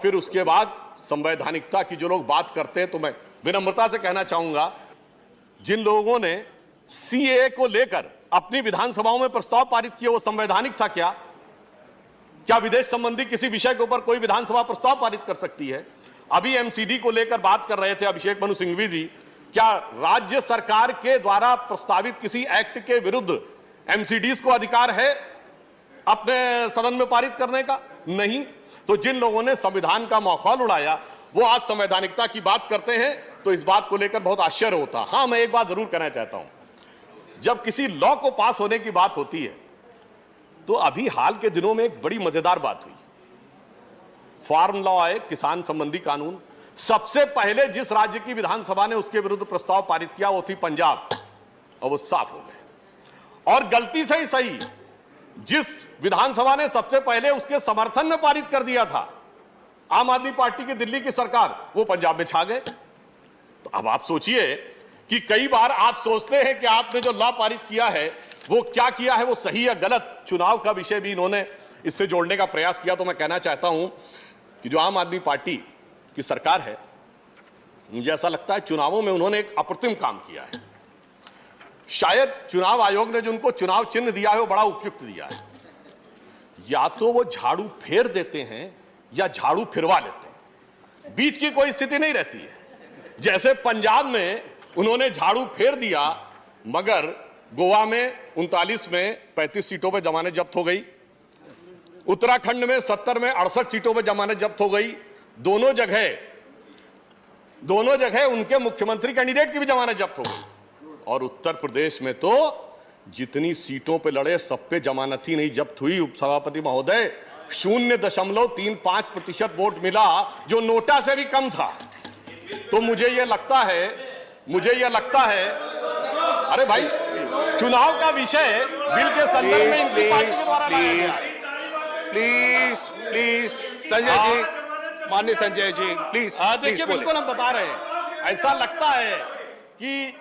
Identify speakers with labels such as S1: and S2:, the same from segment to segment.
S1: फिर उसके बाद संवैधानिकता की जो लोग बात करते हैं, तो मैं विनम्रता से कहना चाहूंगा, जिन लोगों ने सीएए को लेकर अपनी विधानसभाओं में प्रस्ताव पारित किए, वो संवैधानिक था क्या? क्या विदेश संबंधी किसी विषय के ऊपर कोई विधानसभा प्रस्ताव पारित कर सकती है? अभी एमसीडी को लेकर बात कर रहे थे अभिषेक मनु सिंघवी जी, क्या राज्य सरकार के द्वारा प्रस्तावित किसी एक्ट के विरुद्ध एमसीडीज को अधिकार है अपने सदन में पारित करने का? नहीं। तो जिन लोगों ने संविधान का मखौल उड़ाया, वो आज संवैधानिकता की बात करते हैं, तो इस बात को लेकर बहुत आश्चर्य होता। हां, मैं एक बात जरूर कहना चाहता हूं, जब किसी लॉ को पास होने की बात होती है, तो अभी हाल के दिनों में एक बड़ी मजेदार बात हुई। फार्म लॉ है, किसान संबंधी कानून, सबसे पहले जिस राज्य की विधानसभा ने उसके विरुद्ध प्रस्ताव पारित किया वो थी पंजाब, और वो साफ हो गए। और गलती से ही सही, जिस विधानसभा ने सबसे पहले उसके समर्थन में पारित कर दिया था, आम आदमी पार्टी की दिल्ली की सरकार, वो पंजाब में छा गए। तो अब आप सोचिए कि कई बार आप सोचते हैं कि आपने जो लॉ पारित किया है वो क्या किया है, वो सही या गलत, चुनाव का विषय भी इन्होंने इससे जोड़ने का प्रयास किया। तो मैं कहना चाहता हूं कि जो आम आदमी पार्टी की सरकार है, मुझे ऐसा लगता है चुनावों में उन्होंने एक अप्रतिम काम किया है। शायद चुनाव आयोग ने जो उनको चुनाव चिन्ह दिया है वो बड़ा उपयुक्त दिया है। या तो वो झाड़ू फेर देते हैं या झाड़ू फिरवा लेते हैं, बीच की कोई स्थिति नहीं रहती है। जैसे पंजाब में उन्होंने झाड़ू फेर दिया, मगर गोवा में 39 में 35 सीटों पर जमानत जब्त हो गई, उत्तराखंड में 70 में 68 सीटों पर जमानत जब्त हो गई। दोनों जगह उनके मुख्यमंत्री कैंडिडेट की भी जमानत जब्त हो गई। और उत्तर प्रदेश में तो जितनी सीटों पे लड़े सब पे जमानत ही नहीं जब्त हुई। उपसभापति महोदय, 0.35% वोट मिला, जो नोटा से भी कम था। तो मुझे यह लगता है, अरे भाई, चुनाव का विषय बिल के संदर्भ में इनकी पार्टी के द्वारा लाया गया।
S2: प्लीज संजय जी, माननीय संजय जी, प्लीज।
S1: देखिए, बिल्कुल हम बता रहे हैं, ऐसा लगता है कि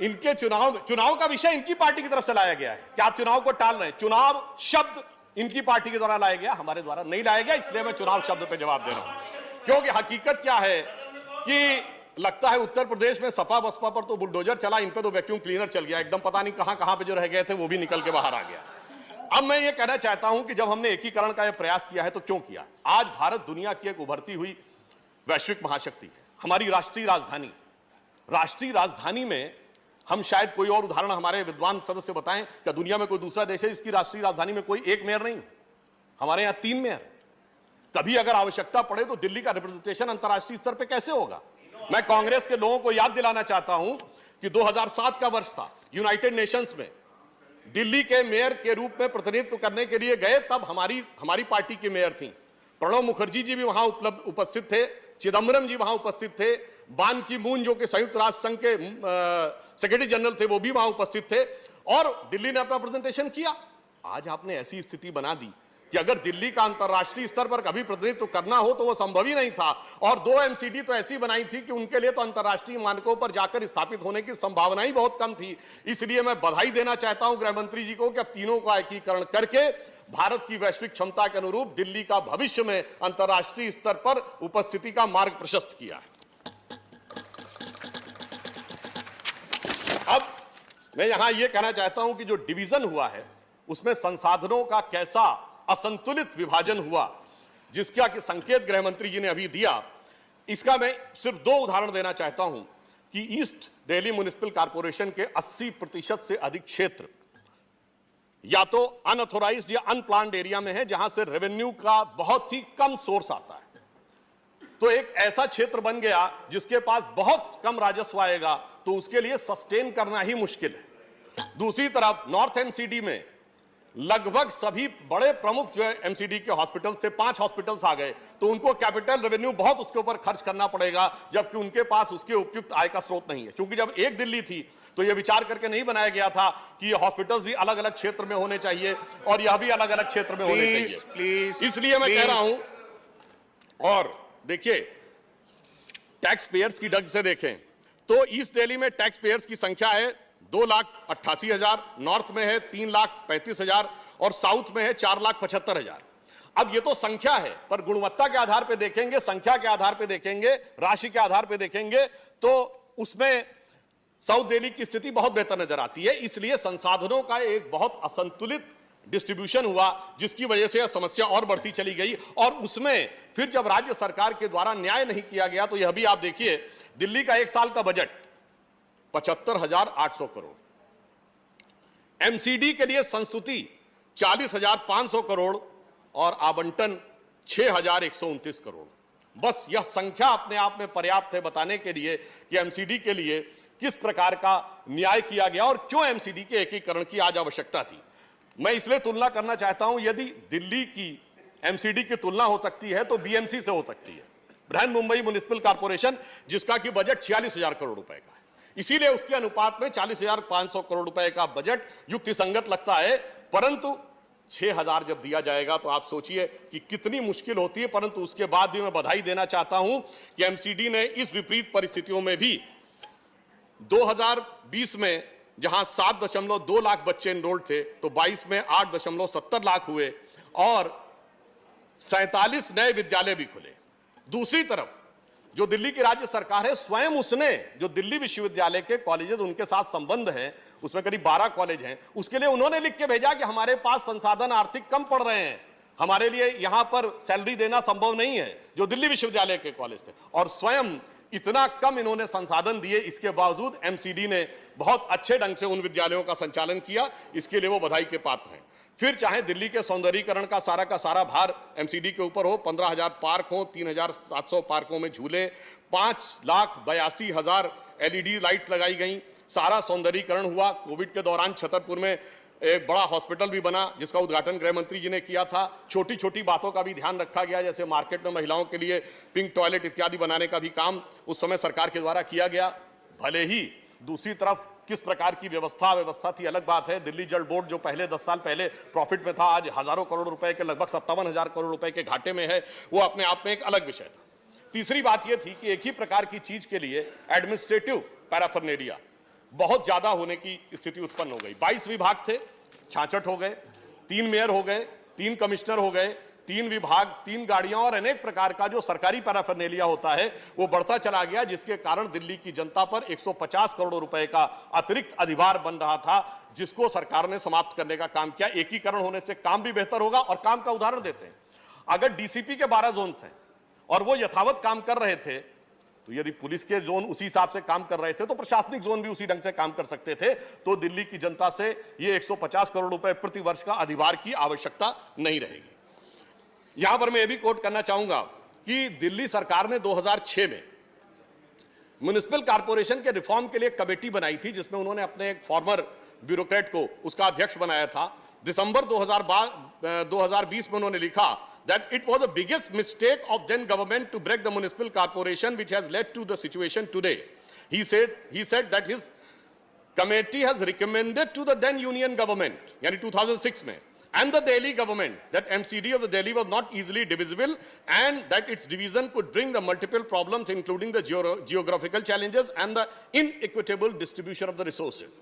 S1: इनके चुनाव का विषय इनकी पार्टी की तरफ से लाया गया है कि आप चुनाव को टाल रहे हैं। चुनाव शब्द इनकी पार्टी के द्वारा लाया गया, हमारे द्वारा नहीं लाया गया, इसलिए मैं चुनाव शब्द पे जवाब दे रहा हूं। क्योंकि हकीकत क्या है कि लगता है उत्तर प्रदेश में सपा बसपा पर तो बुलडोजर चला, इन पे तो वैक्यूम क्लीनर चल गया, एकदम पता नहीं कहां पे जो रह गए थे वो भी निकल के बाहर आ गया। अब मैं ये कहना चाहता हूं कि जब हमने एकीकरण का यह प्रयास किया है तो क्यों किया? आज भारत दुनिया की एक उभरती हुई वैश्विक महाशक्ति है। हमारी राष्ट्रीय राजधानी में हम शायद कोई और उदाहरण हमारे विद्वान सदस्य बताएं, क्या दुनिया में कोई दूसरा देश है जिसकी राष्ट्रीय राजधानी में कोई एक मेयर नहीं हो? हमारे यहां 3 मेयर। कभी अगर आवश्यकता पड़े तो दिल्ली का रिप्रेजेंटेशन अंतर्राष्ट्रीय स्तर पर कैसे होगा? मैं कांग्रेस के लोगों को याद दिलाना चाहता हूं कि 2007 का वर्ष था, यूनाइटेड नेशंस में दिल्ली के मेयर के रूप में प्रतिनिधित्व करने के लिए गए, तब हमारी पार्टी के मेयर थी। प्रणब मुखर्जी जी भी वहां उपस्थित थे, चिदम्बरम जी वहां उपस्थित थे, बान की मून जो कि संयुक्त राष्ट्र संघ के सेक्रेटरी जनरल थे, वो भी वहां उपस्थित थे, और दिल्ली ने अपना प्रेजेंटेशन किया। आज आपने ऐसी स्थिति बना दी कि अगर दिल्ली का अंतर्राष्ट्रीय स्तर पर कभी प्रतिनिधित्व करना हो तो वो संभव ही नहीं था। और 2 एमसीडी तो ऐसी बनाई थी कि उनके लिए तो अंतर्राष्ट्रीय मानकों पर जाकर स्थापित होने की संभावना ही बहुत कम थी। इसलिए मैं बधाई देना चाहता हूं गृह मंत्री जी को कि अब तीनों का एकीकरण करके भारत की वैश्विक क्षमता के अनुरूप दिल्ली का भविष्य में अंतर्राष्ट्रीय स्तर पर उपस्थिति का मार्ग प्रशस्त किया है। अब मैं यहां यह कहना चाहता हूं कि जो डिवीजन हुआ है उसमें संसाधनों का कैसा असंतुलित विभाजन हुआ, जिसका कि संकेत गृह मंत्री जी ने अभी दिया, इसका मैं सिर्फ 2 उदाहरण देना चाहता हूं कि ईस्ट दिल्ली म्युनिसिपल कॉर्पोरेशन के 80% से अधिक क्षेत्र या तो अनऑथोराइज्ड या अनप्लान्ड एरिया में है, जहां से रेवेन्यू का बहुत ही कम सोर्स आता है। तो एक ऐसा क्षेत्र बन गया जिसके पास बहुत कम राजस्व आएगा, तो उसके लिए सस्टेन करना ही मुश्किल है। दूसरी तरफ नॉर्थ एमसीडी में लगभग सभी बड़े प्रमुख जो है एमसीडी के हॉस्पिटल थे, 5 हॉस्पिटल्स आ गए, तो उनको कैपिटल रेवेन्यू बहुत उसके ऊपर खर्च करना पड़ेगा, जबकि उनके पास उसके उपयुक्त आय का स्रोत नहीं है। क्योंकि जब एक दिल्ली थी तो यह विचार करके नहीं बनाया गया था कि ये हॉस्पिटल्स भी अलग अलग क्षेत्र में होने चाहिए और यह भी अलग अलग क्षेत्र में होने चाहिए। इसलिए मैं कह रहा हूं, और देखिए टैक्स पेयर्स की ढंग से देखें तो ईस्ट दिल्ली में टैक्स पेयर्स की संख्या है 2,88,000, नॉर्थ में है 3,35,000 और साउथ में है 4,75,000। अब ये तो संख्या है, पर गुणवत्ता के आधार पर देखेंगे, संख्या के आधार पर देखेंगे, राशि के आधार पर देखेंगे तो उसमें साउथ दिल्ली की स्थिति बहुत बेहतर नजर आती है। इसलिए संसाधनों का एक बहुत असंतुलित डिस्ट्रीब्यूशन हुआ, जिसकी वजह से यह समस्या और बढ़ती चली गई। और उसमें फिर जब राज्य सरकार के द्वारा न्याय नहीं किया गया तो यह भी आप देखिए, दिल्ली का एक साल का बजट 75,800 करोड़, एमसीडी के लिए संस्तुति 40,500 करोड़ और आवंटन 6,129 करोड़। बस यह संख्या अपने आप में पर्याप्त है बताने के लिए कि एमसीडी के लिए किस प्रकार का न्याय किया गया और क्यों एमसीडी के एकीकरण की आज आवश्यकता थी। मैं इसलिए तुलना करना चाहता हूं, यदि दिल्ली की एमसीडी की तुलना हो सकती है तो बीएमसी से हो सकती है, बृहन मुंबई म्युनिसिपल कॉर्पोरेशन, जिसका कि बजट 46,000 करोड़ रुपए का है। इसीलिए उसके अनुपात में 40,500 करोड़ रुपए का बजट युक्तिसंगत लगता है। परंतु 6,000 जब दिया जाएगा तो आप सोचिए कि कितनी मुश्किल होती है। परंतु उसके बाद भी मैं बधाई देना चाहता हूं कि एमसीडी ने इस विपरीत परिस्थितियों में भी 2020 में जहां 7.2 लाख बच्चे एनरोल्ड थे तो 22 में 8.70 लाख हुए और 47 नए विद्यालय भी खुले। दूसरी तरफ जो दिल्ली की राज्य सरकार है, स्वयं उसने जो दिल्ली विश्वविद्यालय के कॉलेजेस उनके साथ संबंध है, उसमें करीब 12 कॉलेज हैं, उसके लिए उन्होंने लिख के भेजा कि हमारे पास संसाधन आर्थिक कम पड़ रहे हैं, हमारे लिए यहां पर सैलरी देना संभव नहीं है, जो दिल्ली विश्वविद्यालय के कॉलेज थे। और स्वयं इतना कम इन्होंने संसाधन दिए, इसके बावजूद एमसीडी ने बहुत अच्छे ढंग से उन विद्यालयों का संचालन किया, इसके लिए वो बधाई के पात्र हैं। फिर चाहे दिल्ली के सौंदर्यीकरण का सारा भार एमसीडी के ऊपर हो, 15,000 पार्क हो, 3,700 पार्कों में झूले, 5,82,000 एलईडी लाइट्स लगाई गई, सारा सौंदर्यीकरण हुआ। कोविड के दौरान छतरपुर में एक बड़ा हॉस्पिटल भी बना जिसका उद्घाटन गृह मंत्री जी ने किया था। छोटी छोटी बातों का भी ध्यान रखा गया, जैसे मार्केट में महिलाओं के लिए पिंक टॉयलेट इत्यादि बनाने का भी काम उस समय सरकार के द्वारा किया गया। भले ही दूसरी तरफ किस प्रकार की व्यवस्था थी अलग बात है। दिल्ली जल बोर्ड जो पहले 10 साल पहले प्रॉफिट में था, आज हजारों करोड़ रुपए के, लगभग 57,000 करोड़ रुपए के घाटे में है, वो अपने आप में एक अलग विषय था। तीसरी बात यह थी कि एक ही प्रकार की चीज के लिए एडमिनिस्ट्रेटिव पैराफर्नेलिया बहुत ज्यादा होने की स्थिति उत्पन्न हो गई। 22 विभाग थे, 66 हो गए, 3 मेयर हो गए, 3 कमिश्नर हो गए, 3 विभाग, 3 गाड़ियां और अनेक प्रकार का जो सरकारी पैराफर्नेलिया होता है वो बढ़ता चला गया, जिसके कारण दिल्ली की जनता पर 150 करोड़ रुपए का अतिरिक्त अधिभार बन रहा था, जिसको सरकार ने समाप्त करने का काम किया। एकीकरण होने से काम भी बेहतर होगा। और काम का उदाहरण देते हैं, अगर डीसीपी के 12 जोन हैं और वो यथावत काम कर रहे थे, तो यदि पुलिस के जोन उसी हिसाब से काम कर रहे थे तो प्रशासनिक जोन भी उसी ढंग से काम कर सकते थे। तो दिल्ली की जनता से ये 150 करोड़ रुपए प्रति वर्ष का अधिभार की आवश्यकता नहीं रहेगी। यहां पर मैं यह भी कोट करना चाहूंगा कि दिल्ली सरकार ने 2006 में म्युनिसिपल कॉर्पोरेशन के रिफॉर्म के लिए कमेटी बनाई थी, जिसमें उन्होंने अपने एक फॉर्मर ब्यूरोक्रेट को उसका अध्यक्ष बनाया था। दिसंबर 2020 में उन्होंने लिखा that it was the biggest mistake of then government to break the municipal corporation, which has led to the situation today. He said that his committee has recommended to the then union government, yani 2006 mein, and the Delhi government that MCD of the Delhi was not easily divisible and that its division could bring the multiple problems including the geographical challenges and the inequitable distribution of the resources.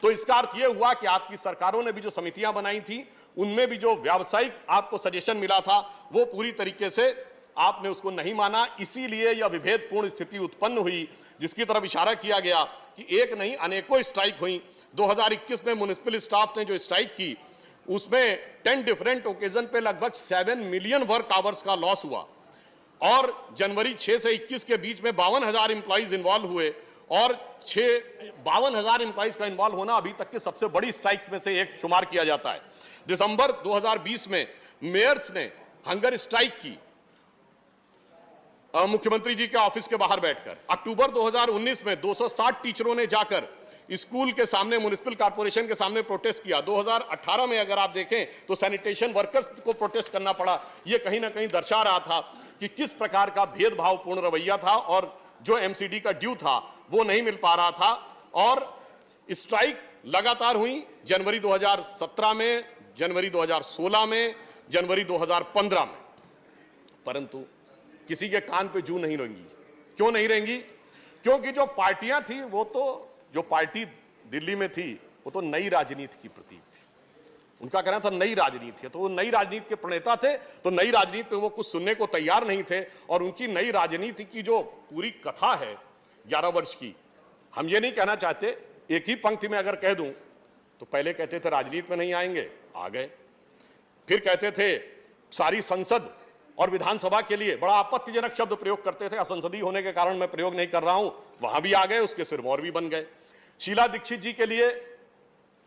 S1: तो इसका अर्थ यह हुआ कि आपकी सरकारों ने भी जो समितियां बनाई थी, उनमें भी जो व्यावसायिक आपको सजेशन मिला था वो पूरी तरीके से आपने उसको नहीं माना। इसीलिए यह विभेदपूर्ण स्थिति उत्पन्न हुई, जिसकी तरफ इशारा किया गया कि एक नहीं अनेकों स्ट्राइक हुई। 2021 में म्युनिसिपल स्टाफ ने जो स्ट्राइक की उसमें 10 डिफरेंट ओकेजन पे लगभग 7 मिलियन वर्क आवर्स का लॉस हुआ और जनवरी 6 से 21 के बीच में 52,000 एम्प्लॉइज इन्वॉल्व हुए और 52,000 एम्प्लॉइज का इन्वॉल्व होना अभी तक की सबसे बड़ी स्ट्राइक्स में से एक शुमार किया जाता है। दिसंबर 2020 में मेयर्स ने हंगर स्ट्राइक की मुख्यमंत्री जी के ऑफिस के बाहर बैठकर। अक्टूबर 2019 में 260 टीचरों ने जाकर स्कूल के सामने म्युनिसिपल कॉर्पोरेशन के सामने प्रोटेस्ट किया। 2018 में अगर आप देखें तो सैनिटेशन वर्कर्स को प्रोटेस्ट करना पड़ा। यह कहीं ना कहीं दर्शा रहा था कि किस प्रकार का भेदभावपूर्ण रवैया था और जो एमसीडी का ड्यू था वो नहीं मिल पा रहा था। और स्ट्राइक लगातार हुई जनवरी 2017 में, जनवरी 2016 में, जनवरी 2015 में, परंतु किसी के कान पे जू नहीं रहेंगी। क्यों नहीं रहेंगी? क्योंकि जो पार्टियां थी वो तो, जो पार्टी दिल्ली में थी वो तो नई राजनीति की प्रतीक थी। उनका कहना था नई राजनीति है, तो वो नई राजनीति के प्रणेता थे, तो नई राजनीति पे वो कुछ सुनने को तैयार नहीं थे। और उनकी नई राजनीति की जो पूरी कथा है 11 वर्ष की, हम ये नहीं कहना चाहते, एक ही पंक्ति में अगर कह दूं तो पहले कहते थे राजनीति में नहीं आएंगे, आ गए। फिर कहते थे सारी संसद और विधानसभा के लिए बड़ा आपत्तिजनक शब्द प्रयोग करते थे, असंसदीय होने के कारण मैं प्रयोग नहीं कर रहा हूं, वहां भी आ गए, उसके सिरमौर भी बन गए। शीला दीक्षित जी के लिए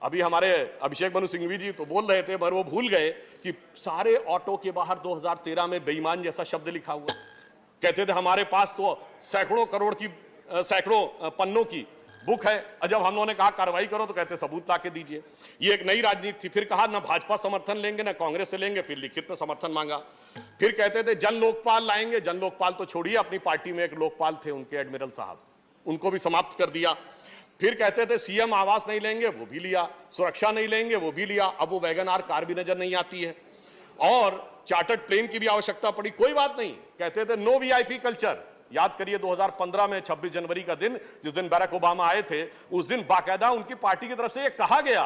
S1: अभी हमारे अभिषेक मनु सिंघवी जी तो बोल रहे थे, पर वो भूल गए कि सारे ऑटो के बाहर 2013 में बेईमान जैसा शब्द लिखा हुआ। कहते थे हमारे पास तो सैकड़ों करोड़ की सैकड़ों पन्नों की बुक है, और जब हम लोगों ने कहा कार्रवाई करो तो कहते सबूत लाके दीजिए। ये एक नई राजनीति थी। फिर कहा ना भाजपा समर्थन लेंगे ना कांग्रेस से लेंगे, फिर लिखित में समर्थन मांगा। फिर कहते थे जन लोकपाल लाएंगे, जन लोकपाल तो छोड़िए, अपनी पार्टी में एक लोकपाल थे उनके एडमिरल साहब, उनको भी समाप्त कर दिया। फिर कहते थे सीएम आवास नहीं लेंगे, वो भी लिया, सुरक्षा नहीं लेंगे, वो भी लिया। अब वो वैगन आर कार भी नजर नहीं आती है, और चार्टर्ड प्लेन की भी आवश्यकता पड़ी, कोई बात नहीं। कहते थे नो वीआईपी कल्चर। याद करिए 2015 में 26 जनवरी का दिन, जिस दिन बराक ओबामा आए थे, उस दिन बाकायदा उनकी पार्टी की तरफ से यह कहा गया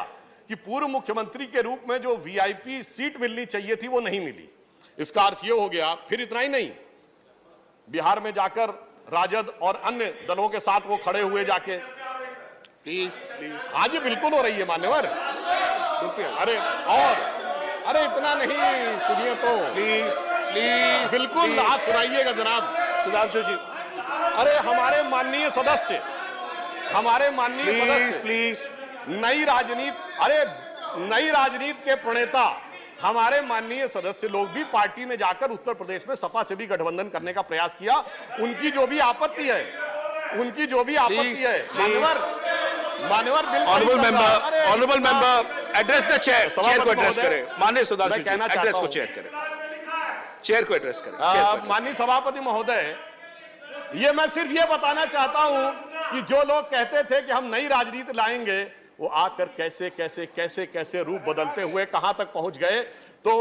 S1: कि पूर्व मुख्यमंत्री के रूप में जो वीआईपी सीट मिलनी चाहिए थी वो नहीं मिली। इसका अर्थ यह हो गया। फिर इतना ही नहीं, बिहार में जाकर राजद और अन्य दलों के साथ वो खड़े हुए जाके,
S2: प्लीज प्लीज,
S1: हाँ जी बिल्कुल हो रही है मान्यवर, अरे और अरे इतना नहीं, सुनिए तो
S2: प्लीज प्लीज,
S1: बिल्कुल आप सुनाइएगा जनाब
S2: सुधांशु जी,
S1: अरे हमारे माननीय सदस्य
S2: प्लीज,
S1: नई राजनीति, अरे नई राजनीति के प्रणेता हमारे माननीय सदस्य लोग भी पार्टी में जाकर उत्तर प्रदेश में सपा से भी गठबंधन करने का प्रयास किया। उनकी जो भी आपत्ति है मान्यवर
S2: honourable member address the chair, chair को एड्रेस करें। माननीय सुधांशु जी, एड्रेस को चेयर करें, चेयर को एड्रेस करें।
S1: माननीय सभापति महोदय, ये मैं सिर्फ ये बताना चाहता हूं कि जो लोग कहते थे कि हम नई राजनीति लाएंगे, वो आकर कैसे कैसे कैसे कैसे रूप बदलते हुए कहां तक पहुंच गए। तो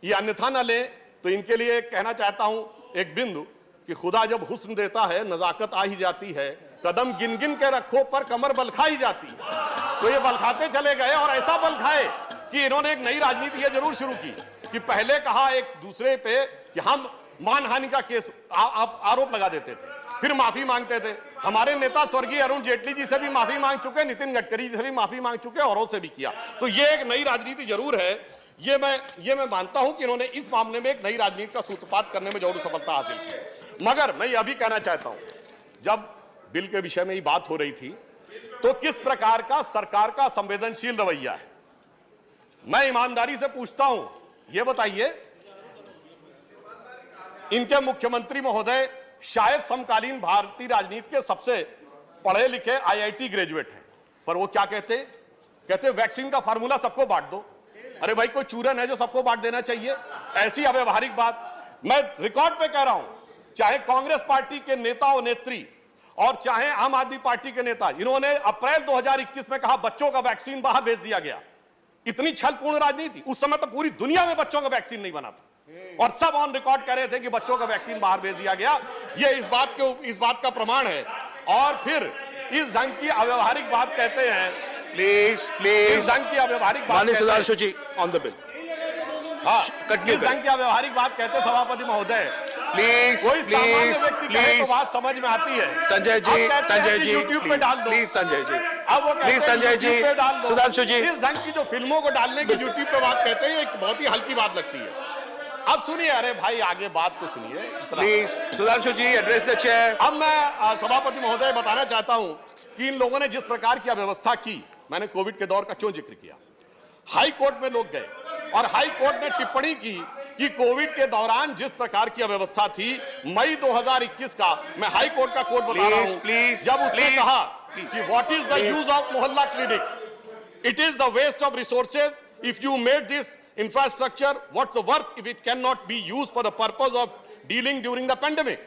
S1: ये अन्यथा न ले, तो इनके लिए कहना चाहता हूं एक बिंदु कि खुदा जब हुस्न देता है नजाकत आ ही जाती है, कदम गिन गिन के रखो पर कमर बल खा ही जाती है। तो ये बल खाते चले गए, और ऐसा बल खाए कि इन्होंने एक नई राजनीति ये जरूर शुरू की कि पहले कहा एक दूसरे पे कि हम मानहानि का केस आरोप लगा देते थे, फिर माफी मांगते थे। हमारे नेता स्वर्गीय अरुण जेटली जी से भी माफी मांग चुके, नितिन गडकरी जी से भी माफी मांग चुके, औरों से भी किया। तो ये एक नई राजनीति जरूर है। ये मैं मानता हूं कि इन्होंने इस मामले में एक नई राजनीति का सूत्रपात करने में जरूर सफलता हासिल की। मगर मैं यह भी कहना चाहता हूं, जब बिल के विषय में ही बात हो रही थी, तो किस प्रकार का सरकार का संवेदनशील रवैया है, मैं ईमानदारी से पूछता हूं, यह बताइए, इनके मुख्यमंत्री महोदय शायद समकालीन भारतीय राजनीति के सबसे पढ़े लिखे आईआईटी ग्रेजुएट हैं, पर वो क्या कहते वैक्सीन का फार्मूला सबको बांट दो। अरे भाई कोई चूरन है जो सबको बांट देना चाहिए? ऐसी अव्यवहारिक बात मैं रिकॉर्ड पे कह रहा हूं, चाहे कांग्रेस पार्टी के नेता और नेत्री और चाहे आम आदमी पार्टी के नेता, इन्होंने अप्रैल 2021 में कहा बच्चों का वैक्सीन बाहर भेज दिया गया। इतनी छलपूर्ण राजनीति। उस समय तो पूरी दुनिया में बच्चों का वैक्सीन नहीं बना था, और सब ऑन रिकॉर्ड कह रहे थे कि बच्चों का वैक्सीन बाहर भेज दिया गया। ये इस बात का प्रमाण है। और फिर इस ढंग की अव्यवहारिक बात कहते हैं,
S2: प्लीज
S1: इस ढंग की अव्यवहारिक बात,
S2: माननीय सुधांशु जी ऑन द बिल,
S1: हाँ इस ढंग की अव्यवहारिक बात कहते सभापति महोदय,
S2: प्लीज
S1: कोई सामान्य व्यक्ति कहे
S2: प्लीज
S1: तो बात समझ में आती है।
S2: संजय जी
S1: यूट्यूब पे डाल दो,
S2: प्लीज संजय जी,
S1: अब वो
S2: प्लीज संजय जी,
S1: पे डाल दो।
S2: सुधांशु जी,
S1: इस ढंग की जो फिल्मों को डालने की यूट्यूब पे बात कहते हैं, एक बहुत ही हल्की बात लगती है। अब सुनिए, अरे भाई आगे बात तो सुनिए।
S2: Please Sudhanshu ji address the chair.
S1: अब मैं सभापति महोदय बताना चाहता हूं कि इन लोगों ने जिस प्रकार की अव्यवस्था की, मैंने कोविड के दौर का क्यों जिक्र किया, हाई कोर्ट में लोग गए और हाई कोर्ट ने टिप्पणी की कि कोविड के दौरान जिस प्रकार की अव्यवस्था थी, मई 2021 का मैं हाई कोर्ट का कोर्ट बता रहा हूं, जब उसने कहा कि what is the use of mohalla clinic, it is the waste of resources, if you made this infrastructure, what's the worth if it cannot be used for the purpose of dealing during the pandemic?